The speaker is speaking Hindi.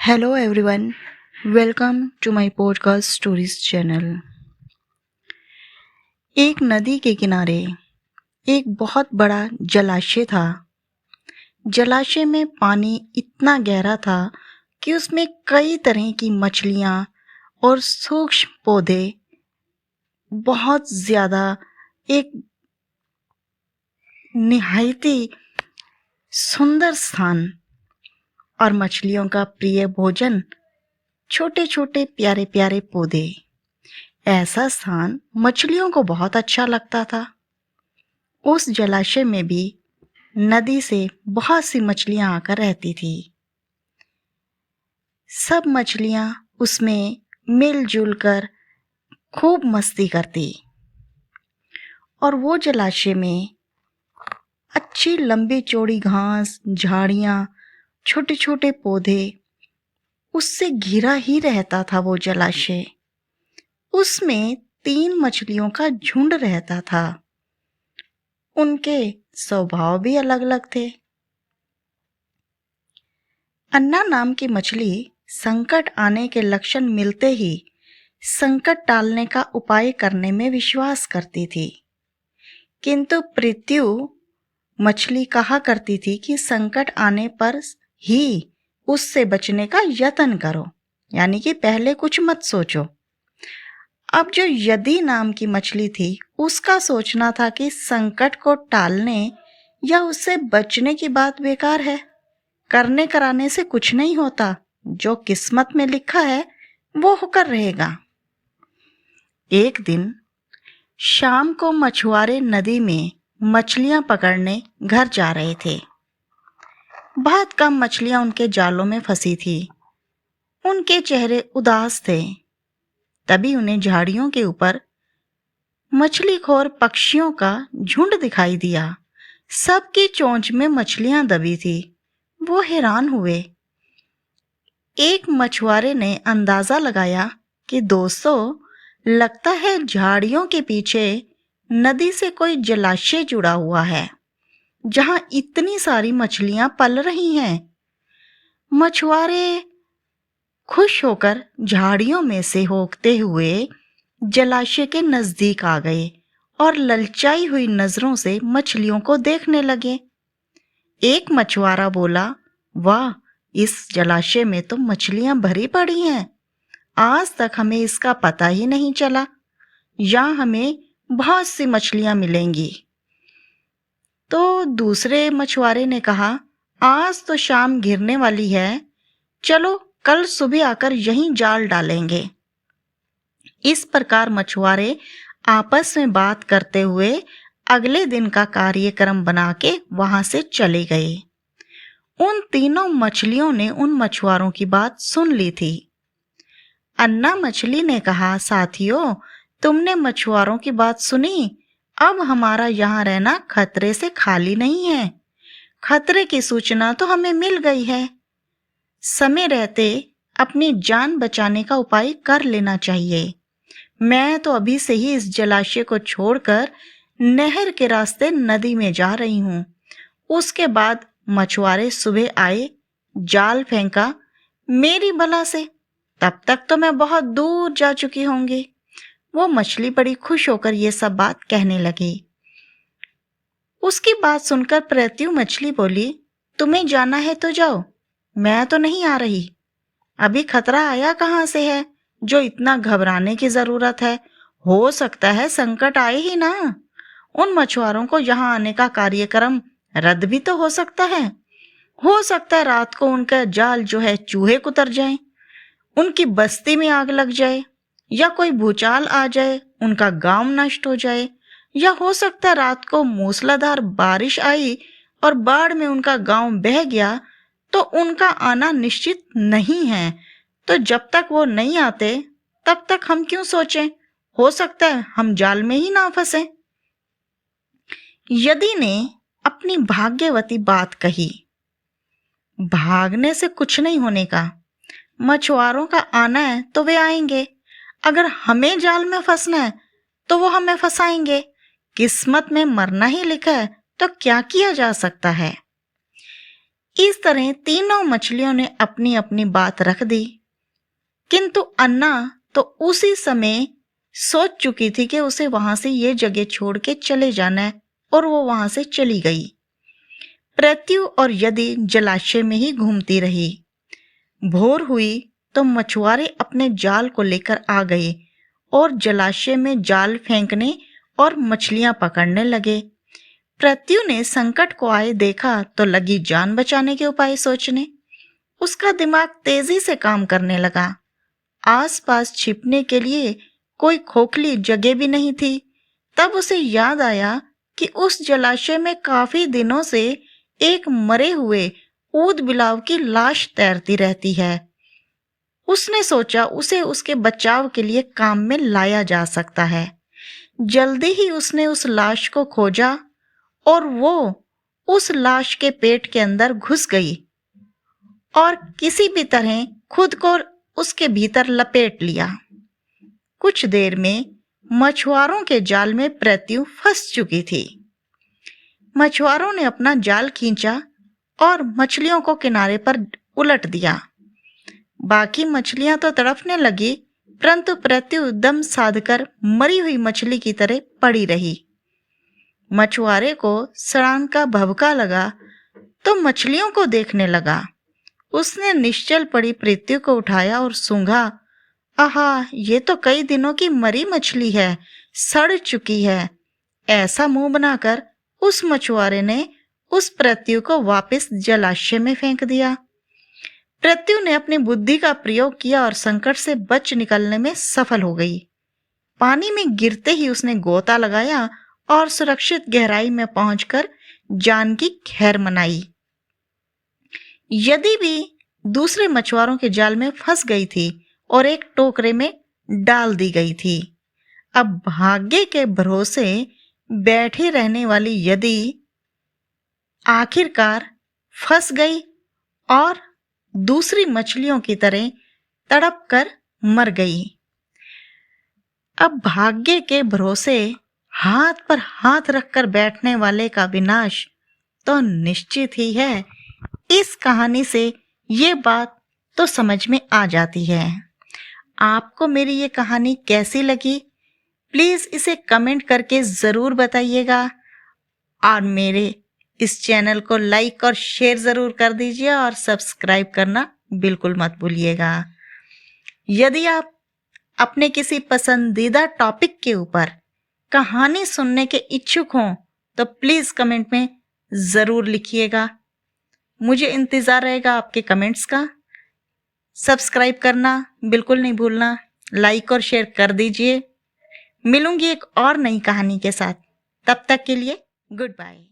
Hello everyone, welcome to my podcast stories channel। एक नदी के किनारे एक बहुत बड़ा जलाशय था। जलाशय में पानी इतना गहरा था कि उसमें कई तरह की मछलियाँ और सूक्ष्म पौधे बहुत ज़्यादा एक निहायती सुंदर स्थान और मछलियों का प्रिय भोजन छोटे छोटे प्यारे प्यारे पौधे। ऐसा स्थान मछलियों को बहुत अच्छा लगता था। उस जलाशय में भी नदी से बहुत सी मछलियां आकर रहती थी। सब मछलियां उसमें मिलजुल कर खूब मस्ती करती और वो जलाशय में अच्छी लंबी चौड़ी घास, झाड़ियां, छोटे छोटे पौधे, उससे घिरा ही रहता था वो जलाशय। उसमें 3 मछलियों का झुंड रहता था। उनके स्वभाव भी अलग अलग थे। अन्ना नाम की मछली संकट आने के लक्षण मिलते ही संकट टालने का उपाय करने में विश्वास करती थी, किंतु पृथ्वी मछली कहा करती थी कि संकट आने पर ही उससे बचने का यत्न करो, यानी कि पहले कुछ मत सोचो। अब जो यदि नाम की मछली थी, उसका सोचना था कि संकट को टालने या उससे बचने की बात बेकार है। करने कराने से कुछ नहीं होता, जो किस्मत में लिखा है वो होकर रहेगा। एक दिन शाम को मछुआरे नदी में मछलियां पकड़ने घर जा रहे थे। बहुत कम मछलियां उनके जालों में फंसी थी। उनके चेहरे उदास थे। तभी उन्हें झाड़ियों के ऊपर मछलीखोर पक्षियों का झुंड दिखाई दिया। सबकी चोंच में मछलियां दबी थी। वो हैरान हुए। एक मछुआरे ने अंदाजा लगाया कि दोस्तों, लगता है झाड़ियों के पीछे नदी से कोई जलाशय जुड़ा हुआ है, जहां इतनी सारी मछलियां पल रही हैं। मछुआरे खुश होकर झाड़ियों में से होकते हुए जलाशय के नजदीक आ गए और ललचाई हुई नजरों से मछलियों को देखने लगे। एक मछुआरा बोला, वाह, इस जलाशय में तो मछलियां भरी पड़ी हैं। आज तक हमें इसका पता ही नहीं चला। यहाँ हमें बहुत सी मछलियां मिलेंगी। तो दूसरे मछुआरे ने कहा, आज तो शाम घिरने वाली है, चलो कल सुबह आकर यहीं जाल डालेंगे। इस प्रकार मछुआरे आपस में बात करते हुए अगले दिन का कार्यक्रम बना के वहां से चले गए। उन तीनों मछलियों ने उन मछुआरों की बात सुन ली थी। अन्ना मछली ने कहा, साथियों, तुमने मछुआरों की बात सुनी। अब हमारा यहाँ रहना खतरे से खाली नहीं है। खतरे की सूचना तो हमें मिल गई है। समय रहते अपनी जान बचाने का उपाय कर लेना चाहिए। मैं तो अभी से ही इस जलाशय को छोड़कर नहर के रास्ते नदी में जा रही हूँ। उसके बाद मछुआरे सुबह आए, जाल फेंका मेरी बला से, तब तक तो मैं बहुत दूर जा चुकी होंगी। वो मछली बड़ी खुश होकर ये सब बात कहने लगी। उसकी बात सुनकर पृथ्वी मछली बोली, तुम्हें जाना है तो जाओ, मैं तो नहीं आ रही। अभी खतरा आया कहाँ से है जो इतना घबराने की जरूरत है। हो सकता है संकट आए ही ना। उन मछुआरों को यहाँ आने का कार्यक्रम रद्द भी तो हो सकता है। हो सकता है रात को उनका जाल जो है चूहे कुतर जाए, उनकी बस्ती में आग लग जाए, या कोई भूचाल आ जाए, उनका गांव नष्ट हो जाए, या हो सकता है रात को मूसलाधार बारिश आई और बाढ़ में उनका गांव बह गया, तो उनका आना निश्चित नहीं है। तो जब तक वो नहीं आते तब तक हम क्यों सोचें, हो सकता है हम जाल में ही ना फंसे। यदि ने अपनी भाग्यवती बात कही। भागने से कुछ नहीं होने का। मछुआरों का आना है तो वे आएंगे। अगर हमें जाल में फंसना है तो वो हमें फंसाएंगे। किस्मत में मरना ही लिखा है तो क्या किया जा सकता है। इस तरह तीनों मछलियों ने अपनी अपनी बात रख दी, किंतु अन्ना तो उसी समय सोच चुकी थी कि उसे वहां से ये जगह छोड़ के चले जाना है, और वो वहां से चली गई। प्रत्यु और यदि जलाशय में ही घूमती रही। भोर हुई तो मछुआरे अपने जाल को लेकर आ गए और जलाशय में जाल फेंकने और मछलियां पकड़ने लगे। प्रत्यु ने संकट को आए देखा तो लगी जान बचाने के उपाय सोचने। उसका दिमाग तेजी से काम करने लगा। आसपास छिपने के लिए कोई खोखली जगह भी नहीं थी। तब उसे याद आया कि उस जलाशय में काफी दिनों से एक मरे हुए ऊद बिलाव की लाश तैरती रहती है। उसने सोचा उसे उसके बचाव के लिए काम में लाया जा सकता है। जल्दी ही उसने उस लाश को खोजा और वो उस लाश के पेट के अंदर घुस गई और किसी भी तरह खुद को उसके भीतर लपेट लिया। कुछ देर में मछुआरों के जाल में प्रत्यु फंस चुकी थी। मछुआरों ने अपना जाल खींचा और मछलियों को किनारे पर उलट दिया। बाकी मछलियां तो तड़पने लगी, परंतु प्रत्यु दम साधकर मरी हुई मछली की तरह पड़ी रही। मछुआरे को सड़ान का भभका लगा तो मछलियों को देखने लगा। उसने निश्चल पड़ी प्रत्यु को उठाया और सूंघा। आहा, ये तो कई दिनों की मरी मछली है, सड़ चुकी है। ऐसा मुंह बनाकर उस मछुआरे ने उस प्रत्यु को वापस जलाशय में फेंक दिया। प्रत्यु ने अपनी बुद्धि का प्रयोग किया और संकट से बच निकलने में सफल हो गई। पानी में गिरते ही उसने गोता लगाया और सुरक्षित गहराई में पहुंचकर जान की खैर मनाई। यदि भी दूसरे मछुआरों के जाल में फंस गई थी और एक टोकरे में डाल दी गई थी। अब भाग्य के भरोसे बैठी रहने वाली यदि आखिरकार फंस गई और दूसरी मछलियों की तरह तड़प कर मर गई। अब भाग्य के भरोसे हाथ पर हाथ रखकर बैठने वाले का विनाश तो निश्चित ही है। इस कहानी से ये बात तो समझ में आ जाती है। आपको मेरी ये कहानी कैसी लगी, प्लीज इसे कमेंट करके जरूर बताइएगा और मेरे इस चैनल को लाइक और शेयर जरूर कर दीजिए और सब्सक्राइब करना बिल्कुल मत भूलिएगा। यदि आप अपने किसी पसंदीदा टॉपिक के ऊपर कहानी सुनने के इच्छुक हों तो प्लीज कमेंट में जरूर लिखिएगा। मुझे इंतजार रहेगा आपके कमेंट्स का। सब्सक्राइब करना बिल्कुल नहीं भूलना, लाइक और शेयर कर दीजिए। मिलूंगी एक और नई कहानी के साथ। तब तक के लिए गुड बाय।